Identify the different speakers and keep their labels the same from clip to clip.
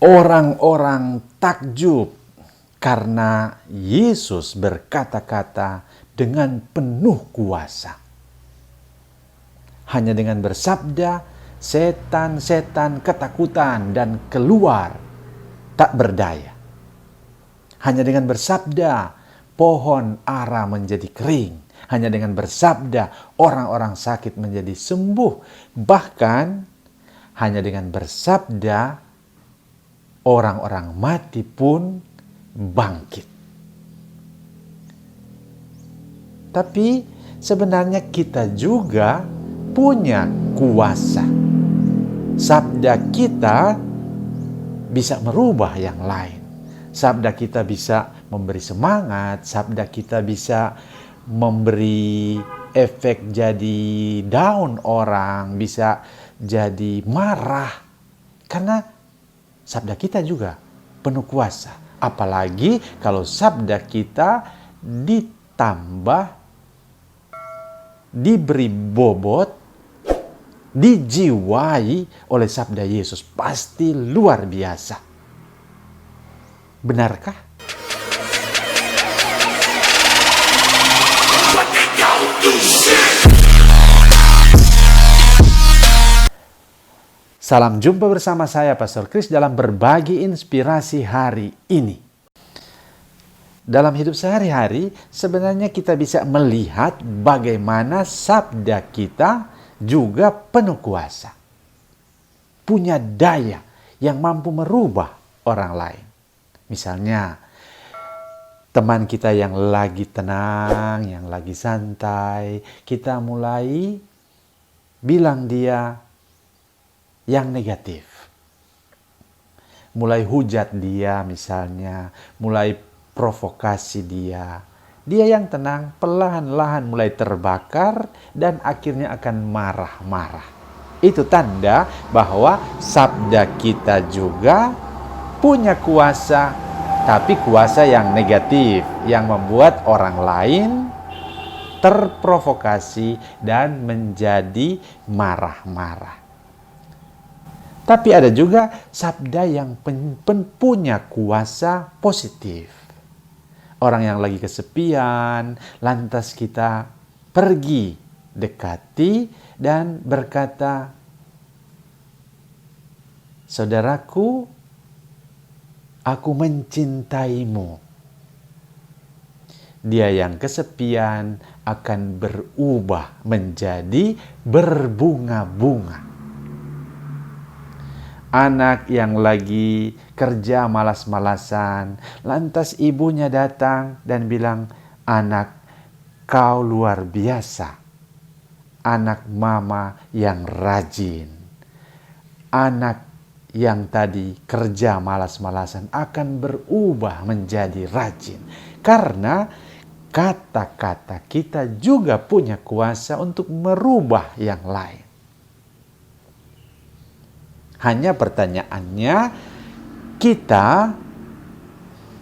Speaker 1: Orang-orang takjub karena Yesus berkata-kata dengan penuh kuasa. Hanya dengan bersabda, setan-setan ketakutan dan keluar tak berdaya. Hanya dengan bersabda, pohon ara menjadi kering. Hanya dengan bersabda, orang-orang sakit menjadi sembuh. Bahkan, hanya dengan bersabda, orang-orang mati pun bangkit. Tapi sebenarnya kita juga punya kuasa. Sabda kita bisa merubah yang lain. Sabda kita bisa memberi semangat. Sabda kita bisa memberi efek jadi down orang. Bisa jadi marah. Karena sabda kita juga penuh kuasa. Apalagi kalau sabda kita ditambah, diberi bobot, dijiwai oleh sabda Yesus. Pasti luar biasa. Benarkah? Salam jumpa bersama saya Pastor Chris dalam berbagi inspirasi hari ini. Dalam hidup sehari-hari sebenarnya kita bisa melihat bagaimana sabda kita juga penuh kuasa. Punya daya yang mampu merubah orang lain. Misalnya teman kita yang lagi tenang, yang lagi santai, kita mulai bilang dia yang negatif. Mulai hujat dia misalnya, mulai provokasi dia. Dia yang tenang perlahan-lahan mulai terbakar dan akhirnya akan marah-marah. Itu tanda bahwa sabda kita juga punya kuasa, tapi kuasa yang negatif, yang membuat orang lain terprovokasi dan menjadi marah-marah. Tapi ada juga sabda yang punya kuasa positif. Orang yang lagi kesepian, lantas kita pergi, dekati, dan berkata, "Saudaraku, aku mencintaimu." Dia yang kesepian akan berubah menjadi berbunga-bunga. Anak yang lagi kerja malas-malasan, lantas ibunya datang dan bilang, "Anak, kau luar biasa. Anak mama yang rajin. Anak yang tadi kerja malas-malasan akan berubah menjadi rajin." Karena kata-kata kita juga punya kuasa untuk merubah yang lain. Hanya pertanyaannya, kita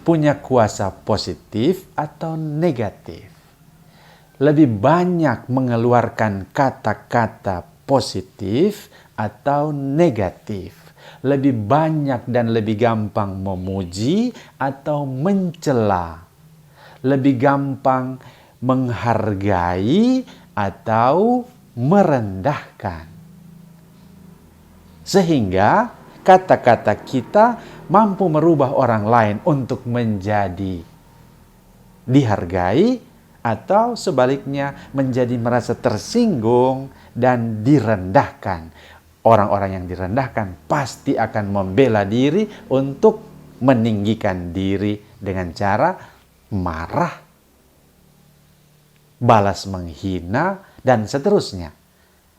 Speaker 1: punya kuasa positif atau negatif? Lebih banyak mengeluarkan kata-kata positif atau negatif? Lebih banyak dan lebih gampang memuji atau mencela? Lebih gampang menghargai atau merendahkan? Sehingga kata-kata kita mampu merubah orang lain untuk menjadi dihargai atau sebaliknya menjadi merasa tersinggung dan direndahkan. Orang-orang yang direndahkan pasti akan membela diri untuk meninggikan diri dengan cara marah, balas menghina, dan seterusnya.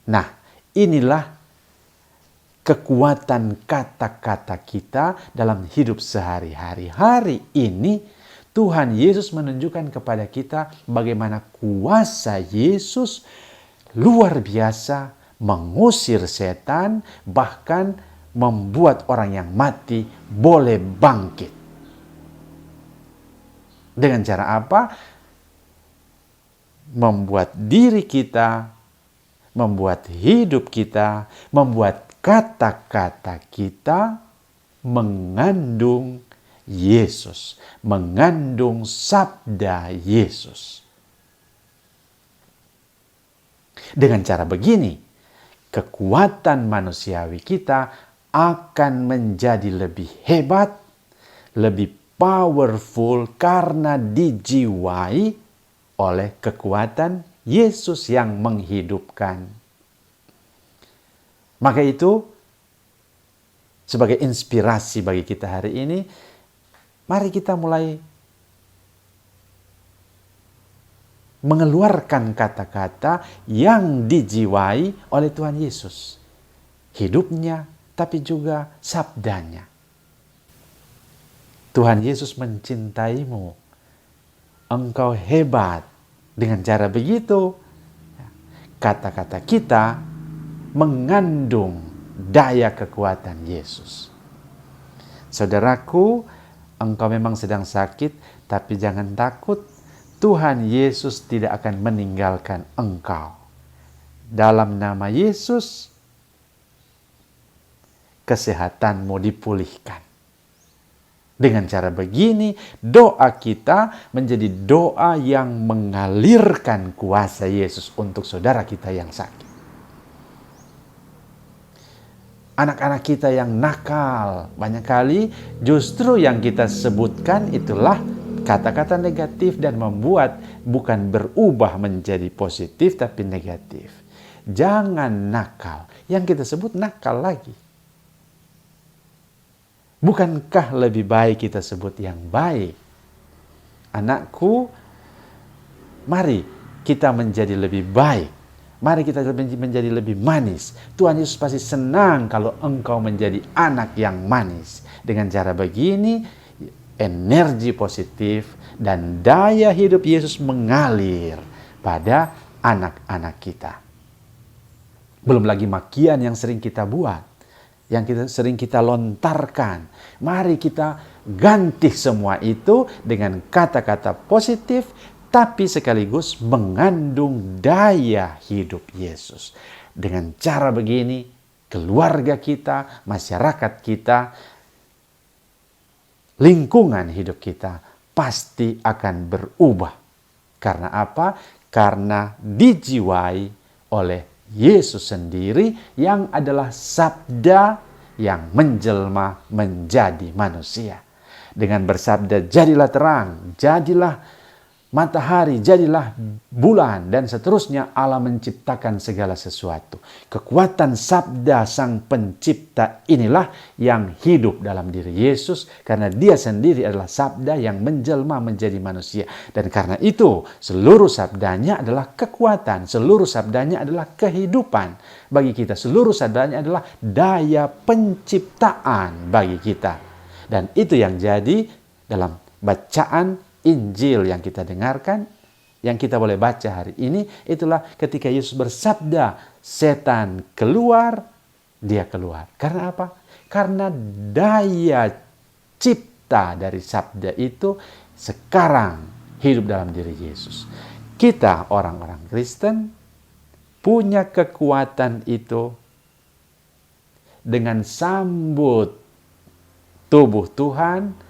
Speaker 1: Nah, inilah kekuatan kata-kata kita dalam hidup sehari-hari. Hari ini Tuhan Yesus menunjukkan kepada kita bagaimana kuasa Yesus luar biasa mengusir setan, bahkan membuat orang yang mati boleh bangkit. Dengan cara apa? Membuat diri kita, membuat hidup kita, membuat kata-kata kita mengandung Yesus, mengandung sabda Yesus. Dengan cara begini, kekuatan manusiawi kita akan menjadi lebih hebat, lebih powerful karena dijiwai oleh kekuatan Yesus yang menghidupkan. Maka itu, sebagai inspirasi bagi kita hari ini, mari kita mulai mengeluarkan kata-kata yang dijiwai oleh Tuhan Yesus. Hidupnya, tapi juga sabdanya. Tuhan Yesus mencintaimu. Engkau hebat. Dengan cara begitu, kata-kata kita mengandung daya kekuatan Yesus. Saudaraku, engkau memang sedang sakit, tapi jangan takut. Tuhan Yesus tidak akan meninggalkan engkau. Dalam nama Yesus, kesehatanmu dipulihkan. Dengan cara begini, doa kita menjadi doa yang mengalirkan kuasa Yesus untuk saudara kita yang sakit. Anak-anak kita yang nakal, banyak kali justru yang kita sebutkan itulah kata-kata negatif dan membuat bukan berubah menjadi positif tapi negatif. Jangan nakal, yang kita sebut nakal lagi. Bukankah lebih baik kita sebut yang baik? Anakku, mari kita menjadi lebih baik. Mari kita menjadi lebih manis. Tuhan Yesus pasti senang kalau engkau menjadi anak yang manis. Dengan cara begini, energi positif dan daya hidup Yesus mengalir pada anak-anak kita. Belum lagi makian yang sering kita buat, yang sering kita lontarkan. Mari kita ganti semua itu dengan kata-kata positif, tapi sekaligus mengandung daya hidup Yesus. Dengan cara begini, keluarga kita, masyarakat kita, lingkungan hidup kita pasti akan berubah. Karena apa? Karena dijiwai oleh Yesus sendiri yang adalah sabda yang menjelma menjadi manusia. Dengan bersabda, jadilah terang, jadilah matahari, jadilah bulan, dan seterusnya, Allah menciptakan segala sesuatu. Kekuatan sabda sang pencipta inilah yang hidup dalam diri Yesus, karena dia sendiri adalah sabda yang menjelma menjadi manusia. Dan karena itu, seluruh sabdanya adalah kekuatan, seluruh sabdanya adalah kehidupan bagi kita, seluruh sabdanya adalah daya penciptaan bagi kita. Dan itu yang jadi dalam bacaan Injil yang kita dengarkan, yang kita boleh baca hari ini, itulah ketika Yesus bersabda, setan keluar, dia keluar. Karena apa? Karena daya cipta dari sabda itu sekarang hidup dalam diri Yesus. Kita orang-orang Kristen punya kekuatan itu dengan sambut tubuh Tuhan,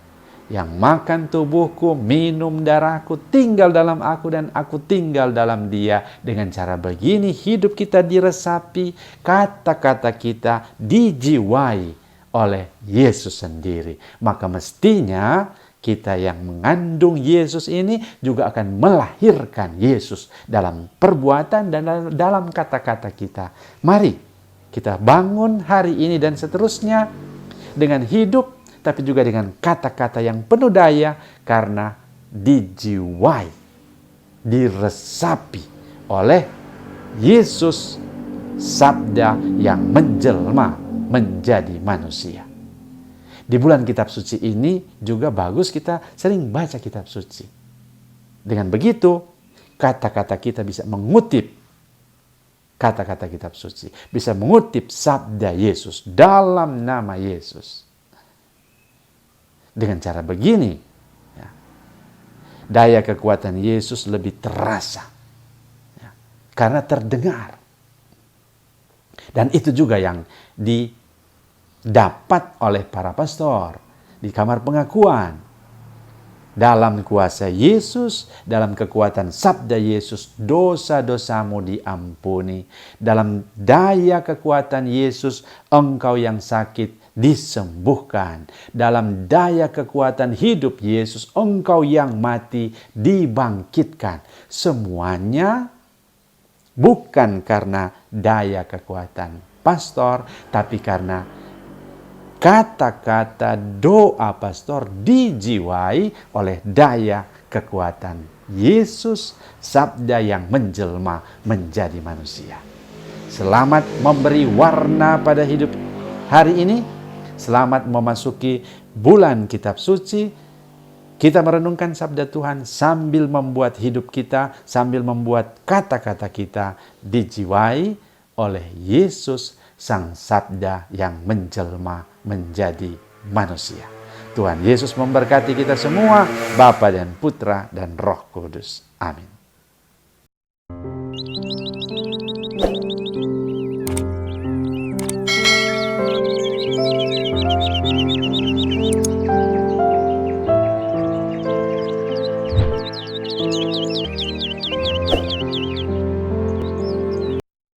Speaker 1: yang makan tubuhku, minum darahku, tinggal dalam aku dan aku tinggal dalam dia. Dengan cara begini hidup kita diresapi, kata-kata kita dijiwai oleh Yesus sendiri. Maka mestinya kita yang mengandung Yesus ini juga akan melahirkan Yesus dalam perbuatan dan dalam kata-kata kita. Mari kita bangun hari ini dan seterusnya dengan hidup, tapi juga dengan kata-kata yang penuh daya, karena dijiwai, diresapi oleh Yesus, sabda yang menjelma menjadi manusia. Di bulan kitab suci ini juga bagus kita sering baca kitab suci. Dengan begitu, kata-kata kita bisa mengutip kata-kata kitab suci, bisa mengutip sabda Yesus dalam nama Yesus. Dengan cara begini, ya, daya kekuatan Yesus lebih terasa, ya, karena terdengar. Dan itu juga yang dapat oleh para pastor di kamar pengakuan. Dalam kuasa Yesus, dalam kekuatan sabda Yesus, dosa-dosamu diampuni. Dalam daya kekuatan Yesus, engkau yang sakit disembuhkan. Dalam daya kekuatan hidup Yesus, engkau yang mati dibangkitkan. Semuanya bukan karena daya kekuatan pastor, tapi karena kata-kata doa pastor dijiwai oleh daya kekuatan Yesus, sabda yang menjelma menjadi manusia. Selamat memberi warna pada hidup hari ini. Selamat memasuki bulan kitab suci. Kita merenungkan sabda Tuhan sambil membuat hidup kita, sambil membuat kata-kata kita dijiwai oleh Yesus, Sang Sabda yang menjelma menjadi manusia. Tuhan Yesus memberkati kita semua, Bapa dan Putra dan Roh Kudus. Amin.